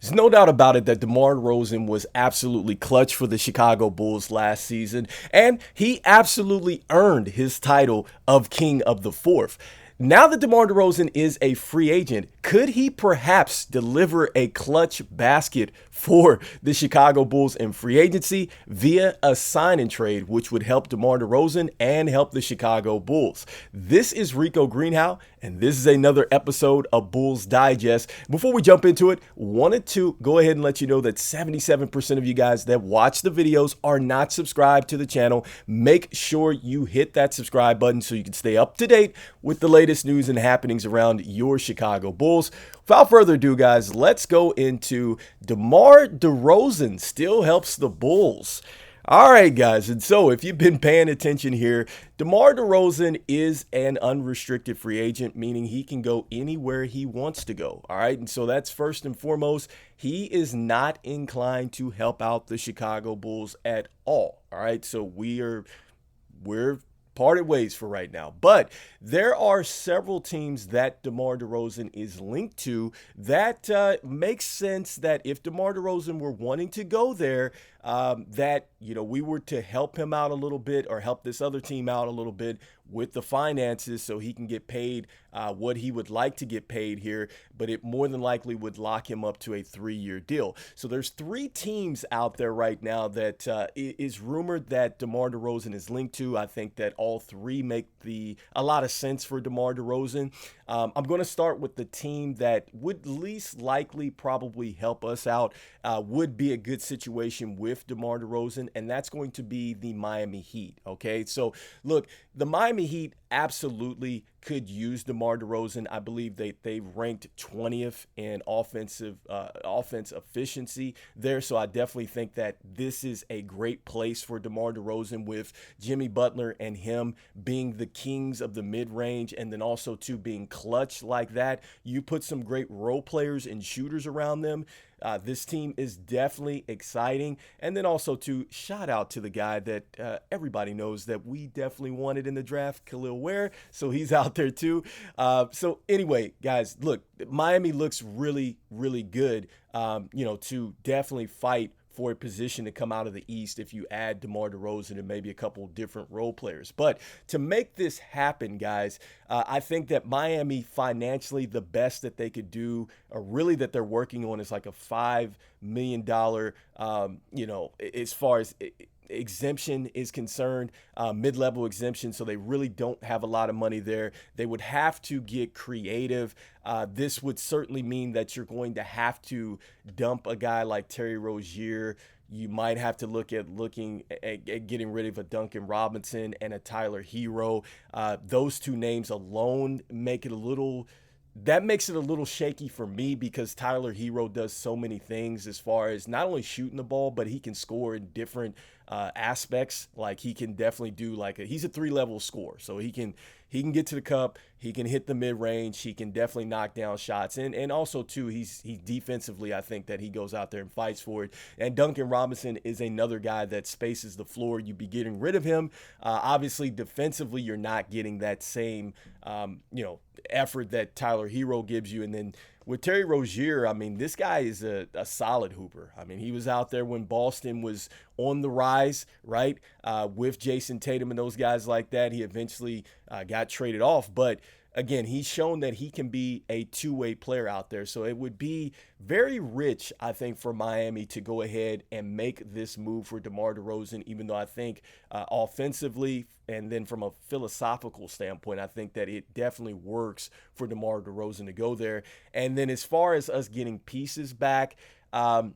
There's no doubt about it that DeMar DeRozan was absolutely clutch for the Chicago Bulls last season, and he absolutely earned his title of King of the Fourth. Now that DeMar DeRozan is a free agent, could he perhaps deliver a clutch basket for the Chicago Bulls in free agency via a sign and trade, which would help DeMar DeRozan and help the Chicago Bulls? This is Rico Greenhowe, and this is another episode of Bulls Digest. Before we jump into it, wanted to go ahead and let you know that 77% of you guys that watch the videos are not subscribed to the channel. Make sure you hit that subscribe button so you can stay up to date with the latest news and happenings around your Chicago Bulls. Without further ado, guys, let's go into DeMar DeRozan still helps the Bulls. All right, guys, and so if you've been paying attention here, DeMar DeRozan is an unrestricted free agent, meaning he can go anywhere he wants to go. All right, and so that's first and foremost. He is not inclined to help out the Chicago Bulls at all. All right, so we're parted ways for right now. But there are several teams that DeMar DeRozan is linked to that makes sense that if DeMar DeRozan were wanting to go there, that, we were to help him out a little bit or help this other team out a little bit with the finances so he can get paid what he would like to get paid here, but it more than likely would lock him up to a 3-year deal. So there's 3 teams out there right now that is rumored that DeMar DeRozan is linked to. I think that all 3 make a lot of sense for DeMar DeRozan. I'm going to start with the team that would least likely probably help us out, would be a good situation with DeMar DeRozan, and that's going to be the Miami Heat. Okay, so look, the Miami Heat absolutely could use DeMar DeRozan. I believe they ranked 20th in offense efficiency there, so I definitely think that this is a great place for DeMar DeRozan with Jimmy Butler and him being the kings of the mid-range, and then also too being clutch like that. You put some great role players and shooters around them. This team is definitely exciting. And then also to shout out to the guy that everybody knows that we definitely wanted in the draft, Khalil Ware. So he's out there too. So anyway, guys, look, Miami looks really, really good, to definitely fight for a position to come out of the East if you add DeMar DeRozan and maybe a couple different role players. But to make this happen, guys, I think that Miami financially, the best that they could do, or really that they're working on, is like a $5 million, as far as exemption is concerned, mid-level exemption, so they really don't have a lot of money there. They would have to get creative. This would certainly mean that you're going to have to dump a guy like Terry Rozier. You might have to look at getting rid of a Duncan Robinson and a Tyler Hero. Those 2 names alone makes it a little shaky for me, because Tyler Hero does so many things as far as not only shooting the ball, but he can score in different aspects. Like he can definitely do he's a 3-level scorer, so he can get to the cup, he can hit the mid-range, he can definitely knock down shots, and also too he defensively, I think that he goes out there and fights for it. And Duncan Robinson is another guy that spaces the floor. You'd be getting rid of him. Obviously defensively you're not getting that same effort that Tyler Hero gives you. And then with Terry Rozier, I mean, this guy is a solid hooper. I mean, he was out there when Boston was on the rise, right, with Jason Tatum and those guys like that. He eventually got traded off, but again, he's shown that he can be a 2-way player out there. So it would be very rich, I think, for Miami to go ahead and make this move for DeMar DeRozan, even though I think offensively and then from a philosophical standpoint, I think that it definitely works for DeMar DeRozan to go there. And then as far as us getting pieces back, I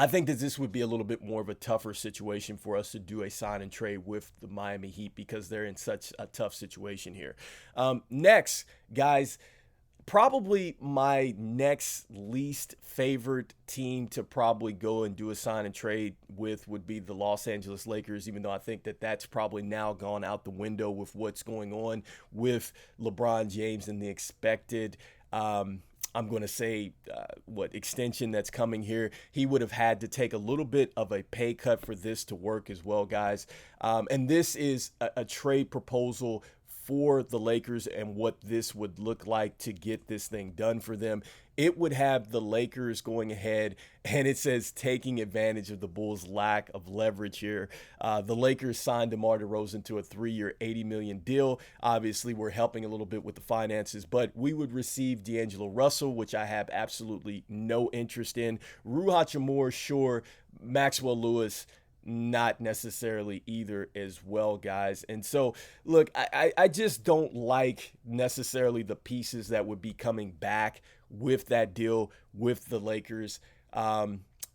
think that this would be a little bit more of a tougher situation for us to do a sign and trade with the Miami Heat, because they're in such a tough situation here. Next, guys, probably my next least favorite team to probably go and do a sign and trade with would be the Los Angeles Lakers, even though I think that that's probably now gone out the window with what's going on with LeBron James and the expected I'm going to say extension that's coming here. He would have had to take a little bit of a pay cut for this to work as well, guys. And this is a trade proposal for the Lakers and what this would look like to get this thing done for them. it would have the Lakers going ahead, and it says taking advantage of the Bulls' lack of leverage here. The Lakers signed DeMar DeRozan to a 3-year, $80 million deal. Obviously, we're helping a little bit with the finances, but we would receive D'Angelo Russell, which I have absolutely no interest in. Rui Hachimura, sure. Maxwell Lewis, not necessarily either as well, guys. And so, look, I just don't like necessarily the pieces that would be coming back with that deal with the Lakers.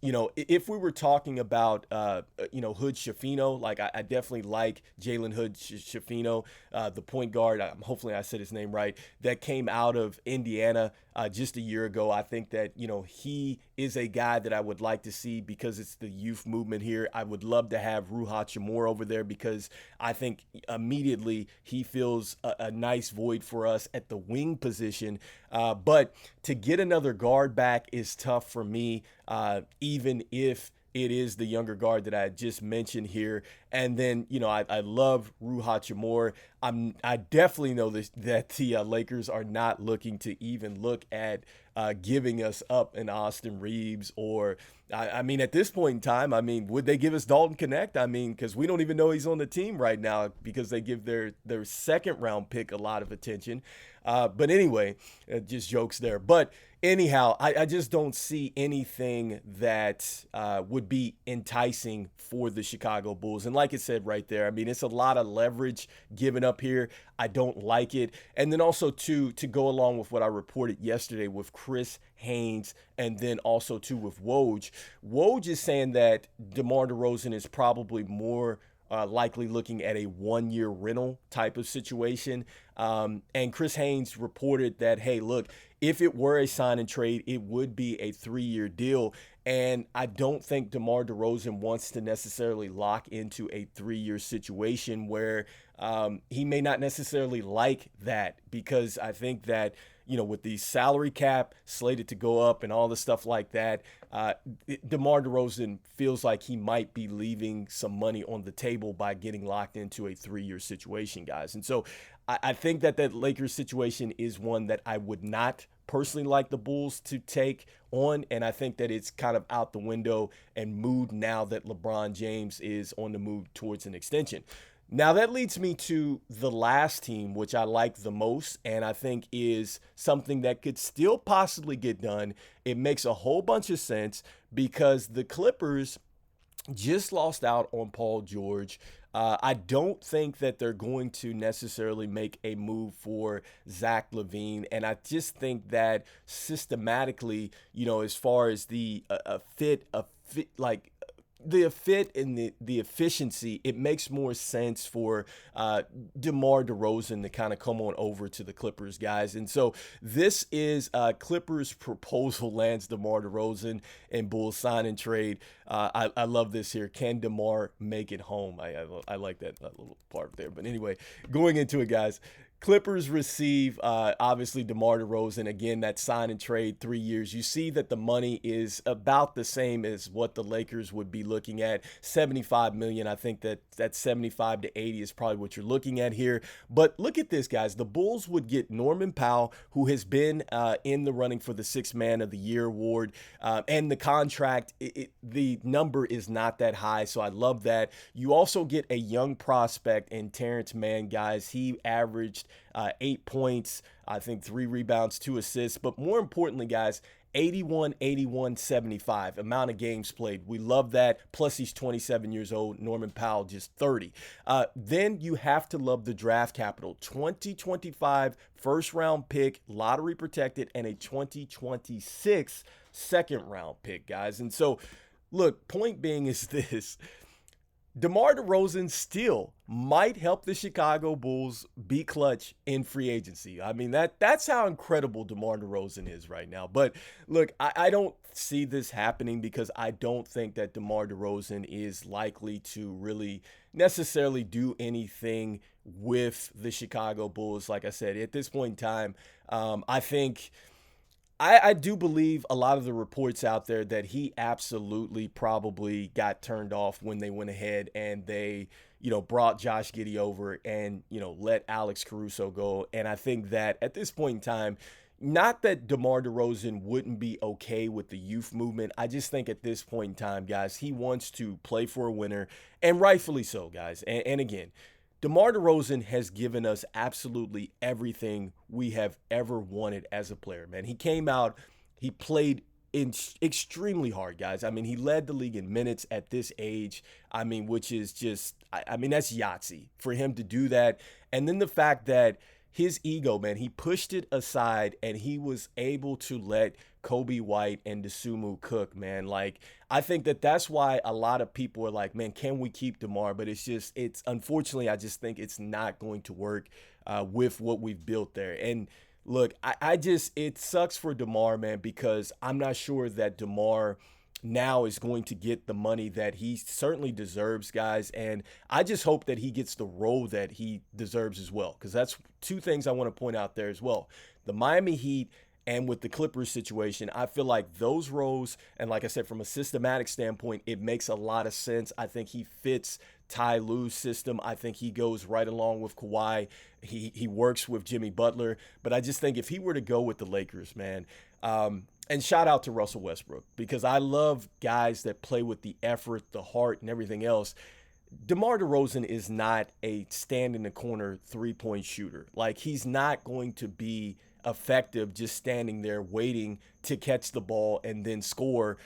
If we were talking about, Hood Schifino, like I definitely like Jalen Hood Schifino, the point guard. Hopefully I said his name right, that came out of Indiana just a year ago. I think that, he is a guy that I would like to see because it's the youth movement here. I would love to have Rui Hachimura over there because I think immediately he fills a nice void for us at the wing position. But to get another guard back is tough for me, even if it is the younger guard that I just mentioned here. And then, I love Rui Hachimura. I definitely know that the Lakers are not looking to even look at giving us up an Austin Reeves or, at this point in time, would they give us Dalton Connect? Because we don't even know he's on the team right now because they give their second round pick a lot of attention. But anyway, just jokes there. But anyhow, I just don't see anything that would be enticing for the Chicago Bulls. And like I said right there, it's a lot of leverage given up here. I don't like it. And then also, to go along with what I reported yesterday with Chris Haynes and then also, too, with Woj. Woj is saying that DeMar DeRozan is probably more likely looking at a 1-year rental type of situation. And Chris Haynes reported that, hey, look, if it were a sign and trade, it would be a 3-year deal. And I don't think DeMar DeRozan wants to necessarily lock into a 3-year situation where he may not necessarily like that, because I think that, with the salary cap slated to go up and all the stuff like that, DeMar DeRozan feels like he might be leaving some money on the table by getting locked into a 3-year situation, guys. And so I think that Lakers situation is one that I would not personally like the Bulls to take on, and I think that it's kind of out the window and mood now that LeBron James is on the move towards an extension. Now that leads me to the last team, which I like the most, and I think is something that could still possibly get done. It makes a whole bunch of sense because the Clippers just lost out on Paul George. I don't think that they're going to necessarily make a move for Zach Lavine. And I just think that systematically, as far as the fit and the efficiency, it makes more sense for DeMar DeRozan to kind of come on over to the Clippers, guys. And so this is Clippers proposal lands DeMar DeRozan and Bulls sign and trade. I love this here. Can DeMar make it home? I like that little part there. But anyway, going into it, guys. Clippers receive, obviously, DeMar DeRozan. Again, that sign and trade, 3 years. You see that the money is about the same as what the Lakers would be looking at, $75 million. I think that 75 to 80 is probably what you're looking at here. But look at this, guys. The Bulls would get Norman Powell, who has been in the running for the Sixth Man of the Year award. And the contract, the number is not that high, so I love that. You also get a young prospect in Terrence Mann, guys. He averaged 8 points, I think 3 rebounds, 2 assists. But more importantly, guys, 81, 81, 75 amount of games played. We love that. Plus, he's 27 years old. Norman Powell just 30. Then you have to love the draft capital. 2025 first round pick, lottery protected, and a 2026 second round pick, guys. And so, look, point being is this. DeMar DeRozan still might help the Chicago Bulls be clutch in free agency. That's how incredible DeMar DeRozan is right now. But look, I don't see this happening because I don't think that DeMar DeRozan is likely to really necessarily do anything with the Chicago Bulls. Like I said, at this point in time, I do believe a lot of the reports out there that he absolutely probably got turned off when they went ahead and they, brought Josh Giddey over and, let Alex Caruso go. And I think that at this point in time, not that DeMar DeRozan wouldn't be okay with the youth movement. I just think at this point in time, guys, he wants to play for a winner, and rightfully so, guys. And again, DeMar DeRozan has given us absolutely everything we have ever wanted as a player, man. He came out, he played extremely hard, guys. I mean, he led the league in minutes at this age. I mean, which is just, I mean, that's Yahtzee for him to do that. And then the fact that his ego, man, he pushed it aside and he was able to let Kobe White and Dosunmu cook, man. Like, I think that that's why a lot of people are like, man, can we keep DeMar? But it's unfortunately, I just think it's not going to work with what we've built there. And look, it sucks for DeMar, man, because I'm not sure that DeMar now is going to get the money that he certainly deserves, guys. And I just hope that he gets the role that he deserves as well, because that's two things I want to point out there as well. The Miami Heat and with the Clippers situation, I feel like those roles, and like I said, from a systematic standpoint, it makes a lot of sense. I think he fits Ty Lue's system. I think he goes right along with Kawhi. He works with Jimmy Butler. But I just think if he were to go with the Lakers, man, and shout out to Russell Westbrook, because I love guys that play with the effort, the heart, and everything else. DeMar DeRozan is not a stand in the corner 3-point shooter. Like, he's not going to be effective just standing there waiting to catch the ball and then score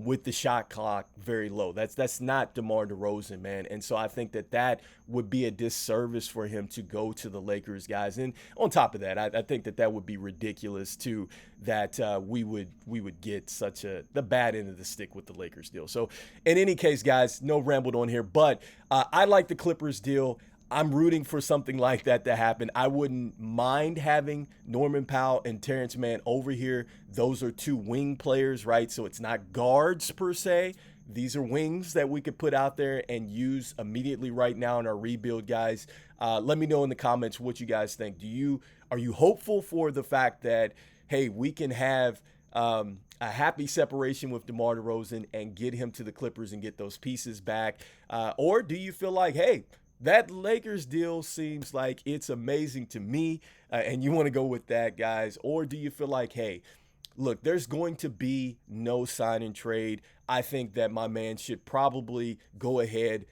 with the shot clock very low. That's not DeMar DeRozan, man. And so I think that would be a disservice for him to go to the Lakers, guys. And on top of that, I think that would be ridiculous too, that we would get the bad end of the stick with the Lakers deal. So in any case, guys, no rambled on here, but I like the Clippers deal. I'm rooting for something like that to happen. I wouldn't mind having Norman Powell and Terrence Mann over here. Those are two wing players, right? So it's not guards per se. These are wings that we could put out there and use immediately right now in our rebuild, guys. Let me know in the comments what you guys think. Are you hopeful for the fact that, hey, we can have a happy separation with DeMar DeRozan and get him to the Clippers and get those pieces back? Or do you feel like, hey, that Lakers deal seems like it's amazing to me, and you want to go with that, guys? Or do you feel like, hey, look, there's going to be no sign and trade. I think that my man should probably go ahead,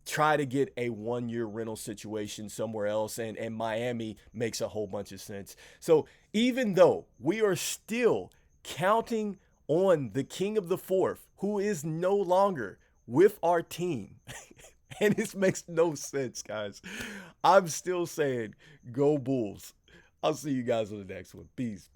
try to get a 1-year rental situation somewhere else, and Miami makes a whole bunch of sense. So even though we are still counting on the king of the fourth, who is no longer with our team, and this makes no sense, guys, I'm still saying go Bulls. I'll see you guys on the next one. Peace.